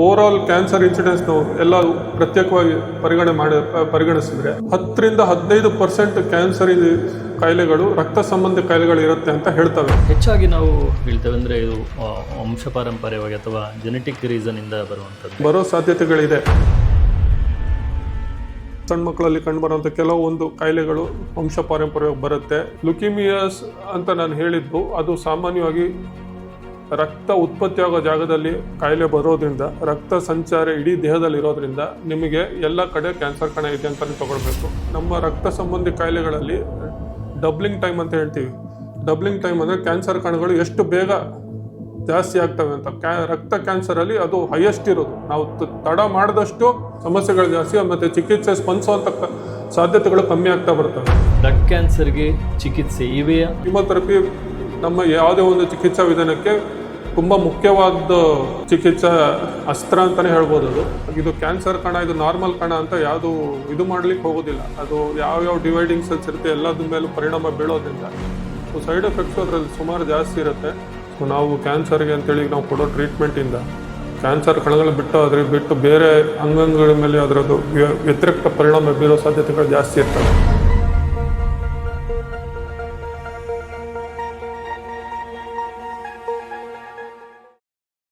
Overall cancer incidence ಎಲ್ಲ ಪ್ರತ್ಯೇಕವಾಗಿ ಪರಿಗಣಿಸಿದ್ರೆ 10-15% cancer ಕಾಯಿಲೆಗಳು ರಕ್ತ ಸಂಬಂಧಿ ಕಾಯಿಲೆಗಳು ಇರುತ್ತೆ ಅಂತ ಹೇಳ್ತವೆ. ಹೆಚ್ಚಾಗಿ ನಾವು ಹೇಳ್ತೇವೆ ಅಂದರೆ ಇದು ವಂಶ ಪಾರಂಪರ್ಯವಾಗಿ ಅಥವಾ ಜೆನೆಟಿಕ್ ರೀಸನಿಂದ ಬರೋ ಸಾಧ್ಯತೆಗಳಿದೆ. ಸಣ್ಣ ಮಕ್ಕಳಲ್ಲಿ ಕಂಡುಬರುವಂಥ ಕೆಲವೊಂದು ಕಾಯಿಲೆಗಳು ವಂಶ ಪಾರಂಪರ್ಯವಾಗಿ ಬರುತ್ತೆ. ಲುಕಿಮಿಯಾಸ್ ಅಂತ ನಾನು ಹೇಳಿದ್ದು ಅದು ಸಾಮಾನ್ಯವಾಗಿ ರಕ್ತ ಉತ್ಪತ್ತಿಯಾಗೋ ಜಾಗದಲ್ಲಿ ಕಾಯಿಲೆ ಬರೋದ್ರಿಂದ ರಕ್ತ ಸಂಚಾರ ಇಡೀ ದೇಹದಲ್ಲಿ ಇರೋದ್ರಿಂದ ನಿಮಗೆ ಎಲ್ಲ ಕಡೆ ಕ್ಯಾನ್ಸರ್ ಕಣ ಇದೆ ಅಂತಲೇ ತಗೊಳ್ಬೇಕು. ನಮ್ಮ ರಕ್ತ ಸಂಬಂಧಿ ಕಾಯಿಲೆಗಳಲ್ಲಿ ಡಬ್ಲಿಂಗ್ ಟೈಮ್ ಅಂತ ಹೇಳ್ತೀವಿ. ಡಬ್ಲಿಂಗ್ ಟೈಮ್ ಅಂದರೆ ಕ್ಯಾನ್ಸರ್ ಕಣಗಳು ಎಷ್ಟು ಬೇಗ ಜಾಸ್ತಿ ಆಗ್ತವೆ ಅಂತ. ರಕ್ತ ಕ್ಯಾನ್ಸರಲ್ಲಿ ಅದು ಹೈಯೆಸ್ಟ್ ಇರೋದು. ನಾವು ತಡ ಮಾಡಿದಷ್ಟು ಸಮಸ್ಯೆಗಳು ಜಾಸ್ತಿ ಮತ್ತು ಚಿಕಿತ್ಸೆ ಸ್ಪಂದಿಸುವಂಥ ಸಾಧ್ಯತೆಗಳು ಕಮ್ಮಿ ಆಗ್ತಾ ಬರ್ತವೆ. ಬ್ಲಡ್ ಕ್ಯಾನ್ಸರ್ಗೆ ಚಿಕಿತ್ಸೆ ಇವೆಯಾ? ಕೀಮೋಥೆರಪಿ ನಮ್ಮ ಯಾವುದೇ ಒಂದು ಚಿಕಿತ್ಸಾ ವಿಧಾನಕ್ಕೆ ತುಂಬ ಮುಖ್ಯವಾದ ಚಿಕಿತ್ಸಾ ಅಸ್ತ್ರ ಅಂತಲೇ ಹೇಳ್ಬೋದು. ಇದು ಕ್ಯಾನ್ಸರ್ ಕಣ, ಇದು ನಾರ್ಮಲ್ ಕಣ ಅಂತ ಯಾವುದು ಇದು ಮಾಡ್ಲಿಕ್ಕೆ ಹೋಗೋದಿಲ್ಲ. ಅದು ಯಾವ್ಯಾವ ಡಿವೈಡಿಂಗ್ ಸೆಲ್ಸ್ ಇರುತ್ತೆ ಎಲ್ಲದ್ರ ಮೇಲೂ ಪರಿಣಾಮ ಬೀಳೋದ್ರಿಂದ ಸೈಡ್ ಎಫೆಕ್ಟ್ಸು ಅದರಲ್ಲಿ ಸುಮಾರು ಜಾಸ್ತಿ ಇರುತ್ತೆ. ನಾವು ಕ್ಯಾನ್ಸರ್ಗೆ ಅಂತೇಳಿ ನಾವು ಕೊಡೋ ಟ್ರೀಟ್ಮೆಂಟಿಂದ ಕ್ಯಾನ್ಸರ್ ಕಣಗಳು ಬಿಟ್ಟು ಬೇರೆ ಅಂಗಾಂಗಗಳ ಮೇಲೆ ಅದರದ್ದು ವ್ಯತಿರಿಕ್ತ ಪರಿಣಾಮ ಬೀರೋ ಸಾಧ್ಯತೆಗಳು ಜಾಸ್ತಿ ಇರ್ತವೆ.